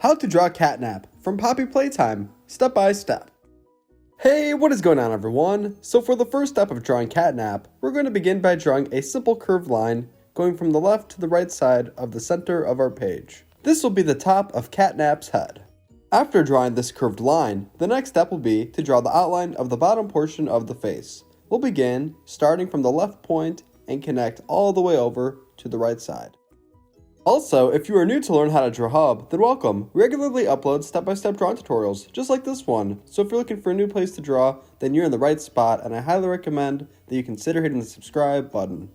How to Draw CatNap from Poppy Playtime, step by step. Hey, what is going on everyone? So for the first step of drawing CatNap, we're going to begin by drawing a simple curved line going from the left to the right side of the center of our page. This will be the top of CatNap's head. After drawing this curved line, the next step will be to draw the outline of the bottom portion of the face. We'll begin starting from the left point and connect all the way over to the right side. Also, if you are new to learn how to draw Hub, then welcome. We regularly upload step-by-step drawing tutorials, just like this one. So if you're looking for a new place to draw, then you're in the right spot, and I highly recommend that you consider hitting the subscribe button.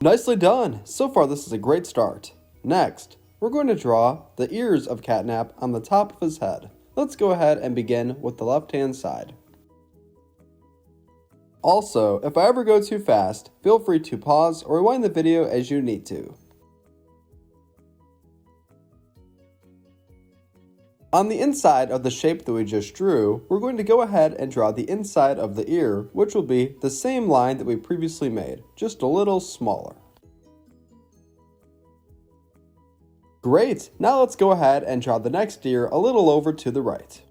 Nicely done! So far this is a great start. Next, we're going to draw the ears of CatNap on the top of his head. Let's go ahead and begin with the left-hand side. Also, if I ever go too fast, feel free to pause or rewind the video as you need to. On the inside of the shape that we just drew, we're going to go ahead and draw the inside of the ear, which will be the same line that we previously made, just a little smaller. Great! Now let's go ahead and draw the next ear a little over to the right.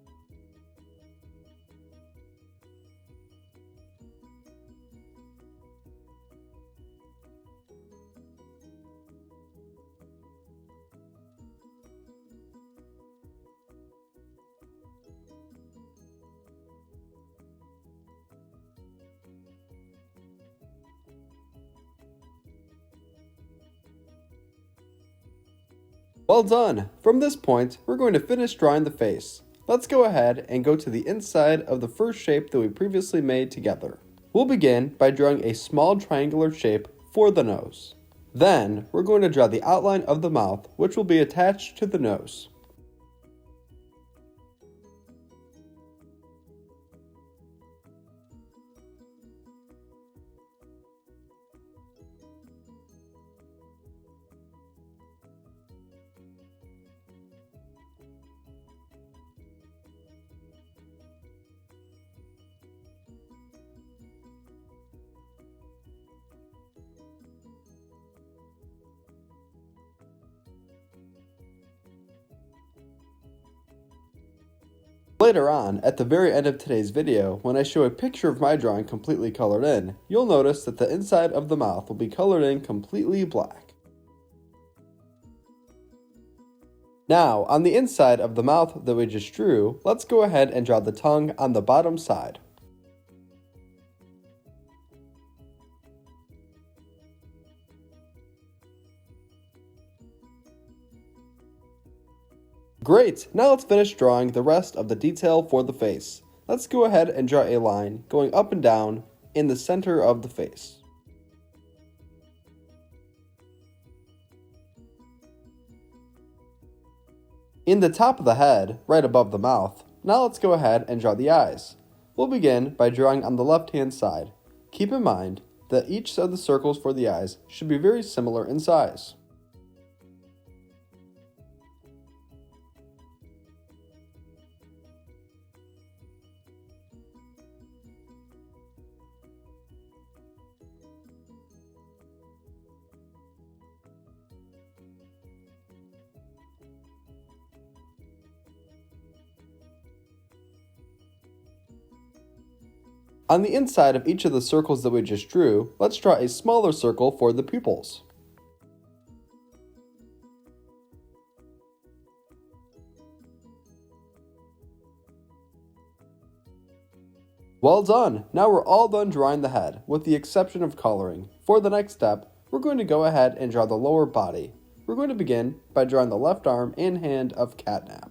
Well done! From this point, we're going to finish drawing the face. Let's go ahead and go to the inside of the first shape that we previously made together. We'll begin by drawing a small triangular shape for the nose. Then, we're going to draw the outline of the mouth, which will be attached to the nose. Later on, at the very end of today's video, when I show a picture of my drawing completely colored in, you'll notice that the inside of the mouth will be colored in completely black. Now, on the inside of the mouth that we just drew, let's go ahead and draw the tongue on the bottom side. Great! Now let's finish drawing the rest of the detail for the face. Let's go ahead and draw a line going up and down in the center of the face. In the top of the head, right above the mouth, now let's go ahead and draw the eyes. We'll begin by drawing on the left-hand side. Keep in mind that each of the circles for the eyes should be very similar in size. On the inside of each of the circles that we just drew, let's draw a smaller circle for the pupils. Well done! Now we're all done drawing the head, with the exception of coloring. For the next step, we're going to go ahead and draw the lower body. We're going to begin by drawing the left arm and hand of CatNap.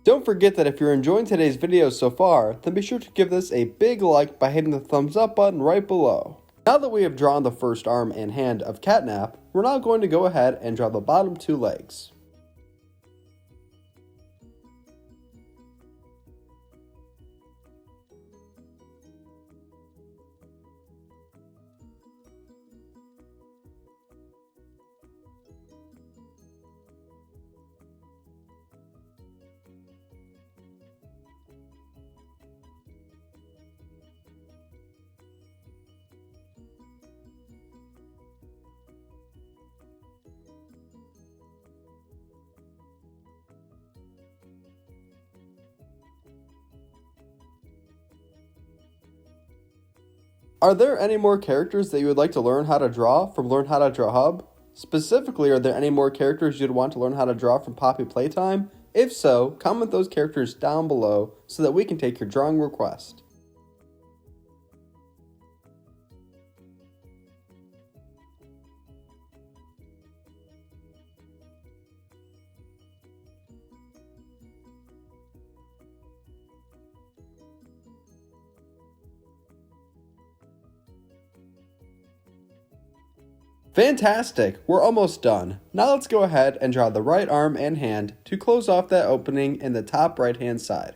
Don't forget that if you're enjoying today's video so far, then be sure to give this a big like by hitting the thumbs up button right below. Now that we have drawn the first arm and hand of CatNap, we're now going to go ahead and draw the bottom two legs. Are there any more characters that you would like to learn how to draw from Learn How to Draw Hub? Specifically, are there any more characters you'd want to learn how to draw from Poppy Playtime? If so, comment those characters down below so that we can take your drawing request. Fantastic! We're almost done. Now let's go ahead and draw the right arm and hand to close off that opening in the top right hand side.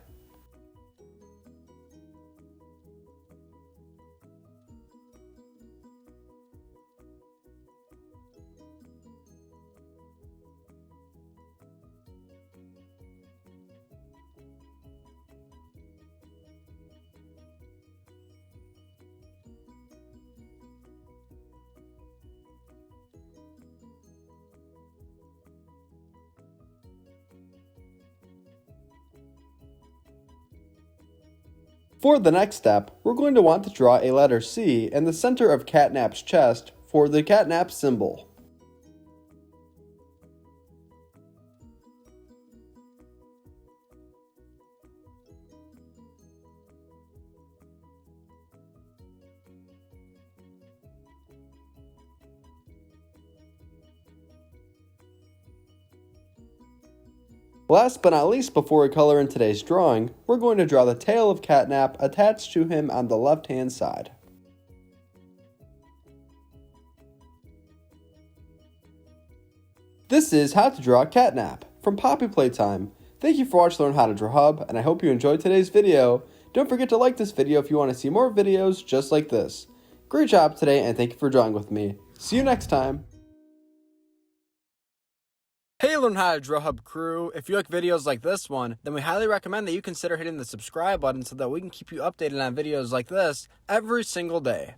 For the next step, we're going to want to draw a letter C in the center of CatNap's chest for the CatNap symbol. Last but not least, before we color in today's drawing, we're going to draw the tail of CatNap attached to him on the left hand side. This is How to Draw CatNap from Poppy Playtime. Thank you for watching Learn How to Draw Hub, and I hope you enjoyed today's video. Don't forget to like this video if you want to see more videos just like this. Great job today, and thank you for drawing with me. See you next time. Hey Learn How to Draw Hub crew, if you like videos like this one, then we highly recommend that you consider hitting the subscribe button so that we can keep you updated on videos like this every single day.